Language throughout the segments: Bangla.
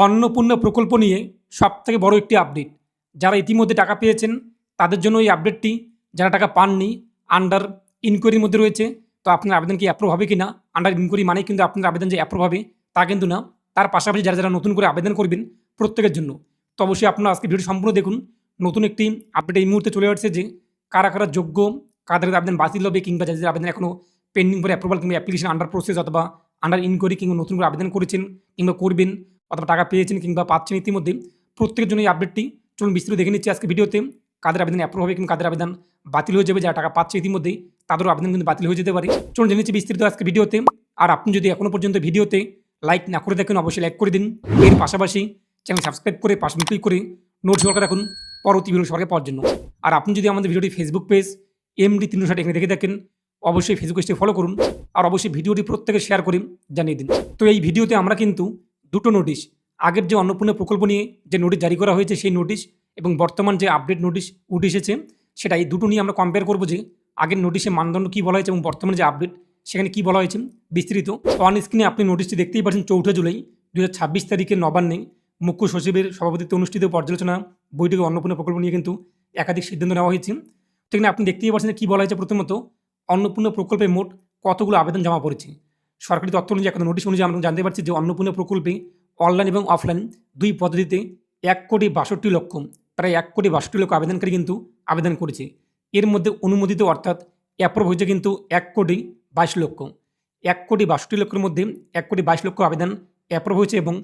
অন্নপূর্ণা প্রকল্প নিয়ে সবথেকে বড় একটি আপডেট। যারা ইতিমধ্যে টাকা পেয়েছেন তাদের জন্য এই আপডেটটি, যারা টাকা পাননি আন্ডার ইনকোয়ারির মধ্যে রয়েছে, তো আপনার আবেদন কি অ্যাপ্রুভ হবে কিনা? আন্ডার ইনকোয়ারি মানেই কিন্তু আপনার আবেদন যে অ্যাপ্রুভ হবে তা কিন্তু না। তার পাশাপাশি যারা যারা নতুন করে আবেদন করবেন প্রত্যেকের জন্য, তো অবশ্যই আপনারা আজকে ভিডিও সম্পূর্ণ দেখুন। নতুন একটি আপডেট এই মুহূর্তে চলে আসছে যে কারা কারা যোগ্য, কাদের আবেদন বাতিল হবে, কিংবা যাদের আবেদন এখনও পেন্ডিং করে অ্যাপ্রুভাল কিংবা অ্যাপ্লিকেশন আন্ডার প্রসেস অথবা আন্ডার ইনকোয়ারি কিংবা নতুন করে আবেদন করেছেন কিংবা করবেন অথবা টাকা পেয়েছেন কিংবা পাচ্ছেন ইতিমধ্যে, প্রত্যেকের জন্য এই আপডেটটি চলুন বিস্তারিত দেখে নিচ্ছি আজকে ভিডিওতে। কাদের আবেদন অ্যাপ্রুভ হবে কিংবা কাদের আবেদন বাতিল হয়ে যাবে, যারা টাকা পাচ্ছে ইতিমধ্যেই তাদেরও আবেদন কিন্তু বাতিল হয়ে যেতে পারে। চলুন জেনে নিচ্ছি বিস্তারিত আজকে ভিডিওতে। আর আপনি যদি এখনও পর্যন্ত ভিডিওতে লাইক না করে দেখেন অবশ্যই লাইক করে দিন। এর পাশাপাশি চ্যানেল সাবস্ক্রাইব করে পাশে ক্লিক করে নোট সরকার রাখুন পরবর্তী ভিডিও সরকার পাওয়ার জন্য। আর আপনি যদি আমাদের ভিডিওটি ফেসবুক পেজ MD360 এখানে দেখে দেখেন, অবশ্যই ফেসবুক পেজটি ফলো করুন আর অবশ্যই ভিডিওটি প্রত্যেকে শেয়ার করে জানিয়ে দিন। তো এই ভিডিওতে আমরা কিন্তু দুটো নোটিশ, আগের যে অন্নপূর্ণা প্রকল্প নিয়ে যে নোটিশ জারি করা হয়েছে সেই নোটিশ এবং বর্তমান যে আপডেট নোটিশ উঠে এসেছে সেটা, এই দুটো নিয়ে আমরা কম্পেয়ার করবো যে আগের নোটিশে মানদণ্ড কী বলা হয়েছে এবং বর্তমানে যে আপডেট সেখানে কী বলা হয়েছে বিস্তৃত। অন স্ক্রিনে আপনি নোটিশটি দেখতেই পাচ্ছেন। 4 জুলাই 2026 তারিখে নবান্নে মুখ্য সচিবের সভাপতিত্বে অনুষ্ঠিত পর্যালোচনা বৈঠকে অন্নপূর্ণা প্রকল্প নিয়ে কিন্তু একাধিক সিদ্ধান্ত নেওয়া হয়েছে। তো এখানে আপনি দেখতেই পাচ্ছেন কী বলা হয়েছে। প্রথমত, অন্নপূর্ণা প্রকল্পে মোট কতগুলো আবেদন জমা পড়েছে। সরকারি তথ্য অনুযায়ী একটা নোটিশ অনুযায়ী আমরা জানতে পারছি যে অন্নপূর্ণা প্রকল্পে অনলাইন এবং অফলাইন দুই পদ্ধতিতে 1,62,00,000 প্রায় 1,62,00,000 আবেদনকারী কিন্তু আবেদন করেছে। এর মধ্যে অনুমোদিত অর্থাৎ অ্যাপ্রুভ হয়েছে কিন্তু 1,22,00,000। 1,62,00,000 মধ্যে 1,22,00,000 আবেদন অ্যাপ্রুভ হয়েছে এবং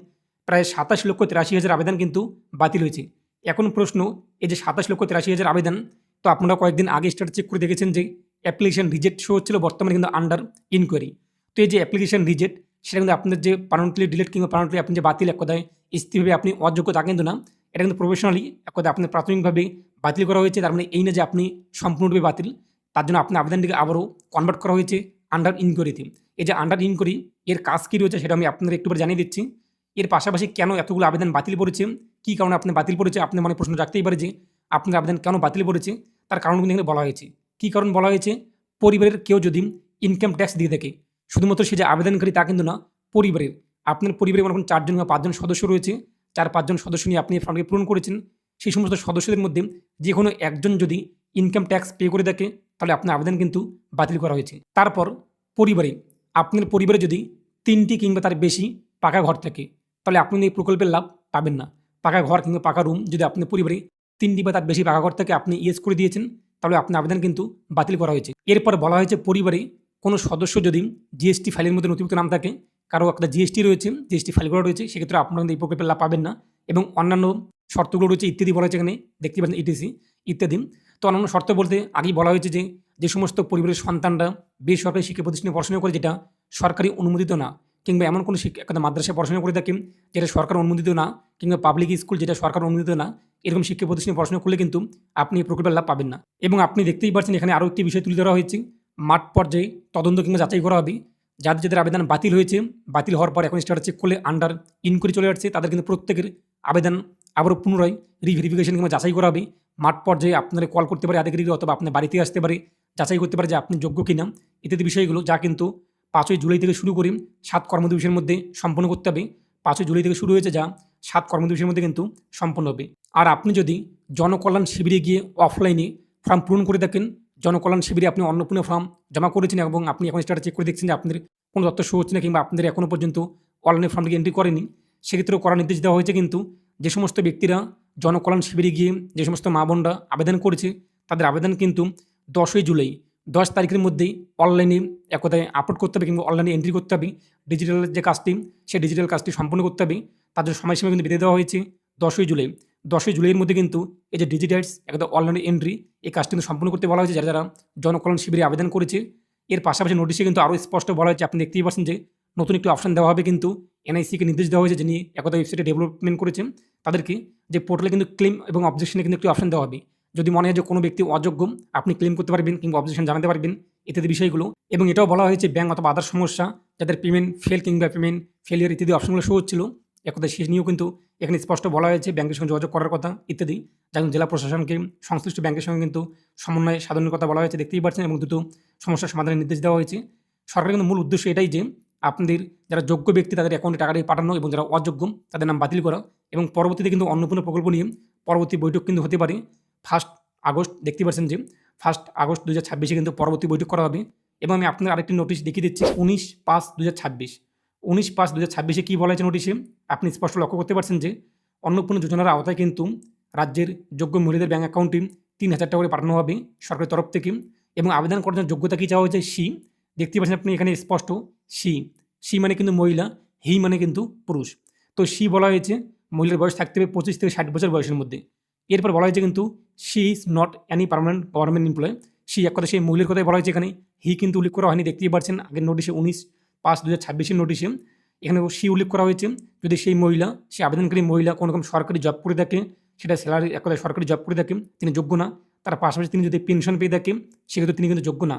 প্রায় 27,83,000 আবেদন কিন্তু বাতিল হয়েছে। এখন প্রশ্ন, এই যে 27,83,000 আবেদন, তো আপনারা কয়েকদিন আগে স্ট্যাটাস চেক করে দেখেছেন যে অ্যাপ্লিকেশন রিজেক্ট শো হচ্ছিল, বর্তমানে কিন্তু আন্ডার ইনকোয়ারি। তো এই যে অ্যাপ্লিকেশন রিজেক্ট, সেটা কিন্তু আপনার যে পার্মানেন্টলি ডিলিট কিংবা পার্মানেন্টলি আপনি যে বাতিল, এক কথায় স্থিরভাবে আপনি অযোগ্য তা কিন্তু না। এটা কিন্তু প্রফেশনালি এক কথায় আপনার প্রাথমিকভাবে বাতিল করা হয়েছে। তার মানে এই না যে আপনি সম্পূর্ণরূপে বাতিল, তার জন্য আপনার আবেদনটিকে আবারও কনভার্ট করা হয়েছে আন্ডার ইনকোয়ারিতে। এই যে আন্ডার ইনকোয়ারি এর কাজ কী রয়েছে সেটা আমি আপনাদের একটুবার জানিয়ে দিচ্ছি। এর পাশাপাশি কেন এতগুলো আবেদন বাতিল পড়েছে, কী কারণে আপনি বাতিল পড়েছে, আপনার মনে প্রশ্ন জাগতেই পারে যে আপনার আবেদন কেন বাতিল পড়েছে। তার কারণ কিন্তু এখানে বলা হয়েছে। কী কারণ বলা হয়েছে? পরিবারের কেউ যদি ইনকাম ট্যাক্স দিয়ে থাকে, শুধুমাত্র সে যে আবেদনকারী তা কিন্তু না, পরিবারের আপনার পরিবারে মনে করুন 4 জন বা 5 জন সদস্য রয়েছে, 4-5 জন সদস্য নিয়ে আপনি ফর্মটি পূরণ করেছেন। সেই সমস্ত সদস্যদের মধ্যে যে কোনো একজন যদি ইনকাম ট্যাক্স পে করে থাকে তাহলে আপনার আবেদন কিন্তু বাতিল করা হয়েছে। তারপর পরিবারে, আপনার পরিবারে যদি 3টি কিংবা তার বেশি পাকা ঘর থাকে তাহলে আপনি এই প্রকল্পের লাভ পাবেন না। পাকা ঘর কিংবা পাকা রুম যদি আপনার পরিবারে 3টি বা তার বেশি পাকা ঘর থেকে আপনি ইয়েস করে দিয়েছেন তাহলে আপনার আবেদন কিন্তু বাতিল করা হয়েছে। এরপর বলা হয়েছে পরিবারে কোনো সদস্য যদি জিএসটি ফাইলের মধ্যে নথিভুক্ত নাম থাকে, কারো একটা জিএসটি রয়েছে, জিএসটি ফাইল করা রয়েছে, সেক্ষেত্রে আপনারা এই প্রকল্পের লাভ পাবেন না। এবং অন্যান্য শর্তগুলো রয়েছে ইত্যাদি বলা হয়েছে, এখানে দেখতে পাচ্ছেন ইটিসি ইত্যাদি। তো অন্যান্য শর্ত বলতে আগেই বলা হয়েছে যে যে সমস্ত পরিবারের সন্তানরা বেসরকারি শিক্ষা প্রতিষ্ঠানে পড়াশোনা করে যেটা সরকারি অনুমোদিত না, কিংবা এমন কোনো শিক্ষা মাদ্রাসায় পড়াশোনা করে থাকেন যেটা সরকার অনুমোদিত না, কিংবা পাবলিক স্কুল যেটা সরকার অনুমোদিত না, এরকম শিক্ষা প্রতিষ্ঠানে পড়াশোনা করলে কিন্তু আপনি এই প্রকল্পের লাভ পাবেন না। এবং আপনি দেখতেই পাচ্ছেন এখানে আরও একটি বিষয় তুলে ধরা হয়েছে। মাঠ পর্যায়ে তদন্ত কিংবা যাচাই করা হবে। যাদের যাদের আবেদন বাতিল হয়েছে, বাতিল হওয়ার পর এখন স্ট্যাটাস চেক করলে আন্ডার ইনকোয়ারি চলে আসছে, তাদের কিন্তু প্রত্যেকের আবেদন আবারও পুনরায় রিভেরিফিকেশন কিংবা যাচাই করা হবে। মাঠ পর্যায়ে আপনারা কল করতে পারে আধিকারিক, অথবা আপনার বাড়িতে আসতে পারে, যাচাই করতে পারে যে আপনি যোগ্য কিনা ইত্যাদি বিষয়গুলো, যা কিন্তু 5ই জুলাই থেকে শুরু করে 7 কর্মদিবসের মধ্যে সম্পন্ন করতে হবে। 5ই জুলাই থেকে শুরু হয়েছে, যা 7 কর্মদিবসের মধ্যে কিন্তু সম্পন্ন হবে। আর আপনি যদি জনকল্যাণ শিবিরে গিয়ে অফলাইনে ফর্ম পূরণ করে থাকেন, জনকল্যাণ শিবিরে আপনি অন্নপূর্ণা ফর্ম জমা করেছেন এবং আপনি এখন স্ট্যাটাস চেক করে দেখছেন যে আপনাদের কোনো তথ্য শো হচ্ছে না, কিংবা আপনাদের এখনও পর্যন্ত অনলাইনে ফর্মটিকে এন্ট্রি করেনি, সেক্ষেত্রেও করার নির্দেশ দেওয়া হয়েছে। কিন্তু যে সমস্ত ব্যক্তিরা জনকল্যাণ শিবিরে গিয়ে যে সমস্ত মা বোনরা আবেদন করেছে তাদের আবেদন কিন্তু 10ই জুলাই 10 তারিখের মধ্যেই অনলাইনে একতায় আপলোড করতে হবে কিংবা অনলাইনে এন্ট্রি করতে হবে। ডিজিটাল যে কাজটি, সেই ডিজিটাল কাজটি সম্পূর্ণ করতে হবে। তাদের সময়সীমা কিন্তু বেঁধে দেওয়া হয়েছে 10ই জুলাই। 10ই জুলাইয়ের মধ্যে কিন্তু এই যে ডিজিটাইজ একদম অনলাইনে এন্ট্রি, এই কাজটি কিন্তু সম্পূর্ণ করতে বলা হয়েছে যারা যারা জনকল্যাণ শিবিরে আবেদন করেছে। এর পাশাপাশি নোটিশে কিন্তু আরও স্পষ্ট বলা হয়েছে, আপনি দেখতেই পাচ্ছেন যে নতুন একটি অপশন দেওয়া হবে। কিন্তু এনআইসিকে নির্দেশ দেওয়া হয়েছে, যিনি একতা ওয়েবসাইটে ডেভেলপমেন্ট করেছেন তাদেরকে, যে পোর্টালে কিন্তু ক্লেম এবং অবজেকশনে কিন্তু একটি অপশন দেওয়া হবে। যদি মনে হয় যে কোনো ব্যক্তি অযোগ্য, আপনি ক্লেম করতে পারবেন কিংবা অবজেকশন জানাতে পারবেন ইত্যাদি বিষয়গুলো। এবং এটাও বলা হয়েছে ব্যাঙ্ক অথবা আদার সমস্যা, যাদের পেমেন্ট ফেল কিংবা পেমেন্ট ফেলিয়ার ইত্যাদি অপশনগুলো শো হচ্ছিল, একথা শেষ নিয়েও কিন্তু এখানে স্পষ্ট বলা হয়েছে ব্যাংকের সঙ্গে যোগাযোগ করার কথা ইত্যাদি। যেমন জেলা প্রশাসনকে সংশ্লিষ্ট ব্যাংকের সঙ্গে কিন্তু সমন্বয় সাধনের কথা বলা হয়েছে, দেখতেই পাচ্ছেন, এবং দ্রুত সমস্যার সমাধানের নির্দেশ দেওয়া হয়েছে। সরকারের কিন্তু মূল উদ্দেশ্য এটাই যে আপনাদের যারা যোগ্য ব্যক্তি তাদের অ্যাকাউন্টে টাকাটি পাঠানো এবং যারা অযোগ্য তাদের নাম বাতিল করা। এবং পরবর্তীতে কিন্তু অন্নপূর্ণা প্রকল্প নিয়ে পরবর্তী বৈঠক কিন্তু হতে পারে 1 আগস্ট। দেখতে পাচ্ছেন যে 1 আগস্ট 2026 কিন্তু পরবর্তী বৈঠক করা হবে। এবং আমি আপনাদের আরেকটি নোটিশ দেখিয়ে দিচ্ছি 19/5/2026। 19/5/2026 কী বলা হয়েছে নোটিশে আপনি স্পষ্ট লক্ষ্য করতে পারছেন যে অন্নপূর্ণা যোজনার আওতায় কিন্তু রাজ্যের যোগ্য মহিলাদের ব্যাঙ্ক অ্যাকাউন্টে 3,000 টাকা করে পাঠানো হবে সরকারের তরফ থেকে। এবং আবেদন করার জন্য যোগ্যতা কী চাওয়া হয়েছে সি। দেখতে পাচ্ছেন আপনি এখানে স্পষ্ট সি। সি মানে কিন্তু মহিলা, হি মানে কিন্তু পুরুষ। তো সি বলা হয়েছে মহিলার বয়স থাকতে হবে 25 থেকে 60 বছর বয়সের মধ্যে। এরপর বলা হয়েছে কিন্তু she is not any permanent government employee. সি এক কথা সেই মহিলার কথাই বলা হয়েছে এখানে, হি কিন্তু উল্লেখ করা হয়নি। দেখতেই পাচ্ছেন আগের নোটিশে 19/5/2026 নোটিশে এখানে সি উল্লেখ করা হয়েছে। যদি সেই মহিলা, সে আবেদনকারী মহিলা কোনো রকম সরকারি জব করে থাকে, সেটা স্যালারি এক কথায় সরকারি জব করে থাকে, তিনি যোগ্য না। তার পাশাপাশি তিনি যদি পেনশন পেয়ে থাকেন সেক্ষেত্রে তিনি কিন্তু যোগ্য না।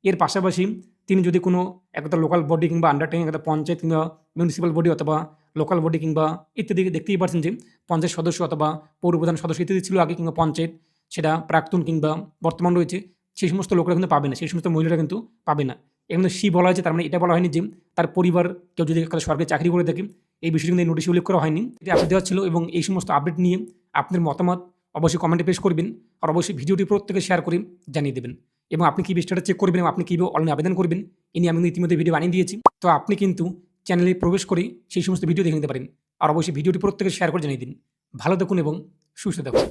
এর পাশাপাশি তিনি যদি কোনো একটা লোকাল বডি কিংবা আন্ডারটেকিং একটা পঞ্চায়েত কিংবা মিউনিসিপ্যাল বডি অথবা লোকাল বডি কিংবা ইত্যাদি দেখতেই পাচ্ছেন যে পঞ্চায়েত সদস্য অথবা পৌর প্রধান সদস্য ইত্যাদি ছিল আগে কিংবা পঞ্চায়েত, সেটা প্রাক্তন কিংবা বর্তমান রয়েছে, সেই সমস্ত লোকরা কিন্তু পাবে না, সেই সমস্ত মহিলারা কিন্তু পাবে না। এখানে সি বলা হয়েছে, তার মানে এটা বলা হয়নি যে তার পরিবার কেউ যদি সরকারি চাকরি করে থাকে, এই বিষয়টি কিন্তু এই নোটিশে উল্লেখ করা হয়নি। এটা আপডেট দেওয়া ছিল। এবং এই সমস্ত আপডেট নিয়ে আপনার মতামত অবশ্যই কমেন্টে পেশ করবেন আর অবশ্যই ভিডিওটি প্রত্যেকে শেয়ার করে জানিয়ে দেবেন। এবং আপনি কী স্ট্যাটাস চেক করবেন এবং আপনি কীভাবে অনলাইনে আবেদন করবেন এ নিয়ে আমি ইতিমধ্যে ভিডিও বানিয়ে দিয়েছি। তো আপনি কিন্তু চ্যানেলে প্রবেশ করে সেই সমস্ত ভিডিও দেখে নিতে পারেন। আর অবশ্যই ভিডিওটি প্রত্যেকে শেয়ার করে জানিয়ে দিন। ভালো থাকুন এবং সুস্থ থাকুন।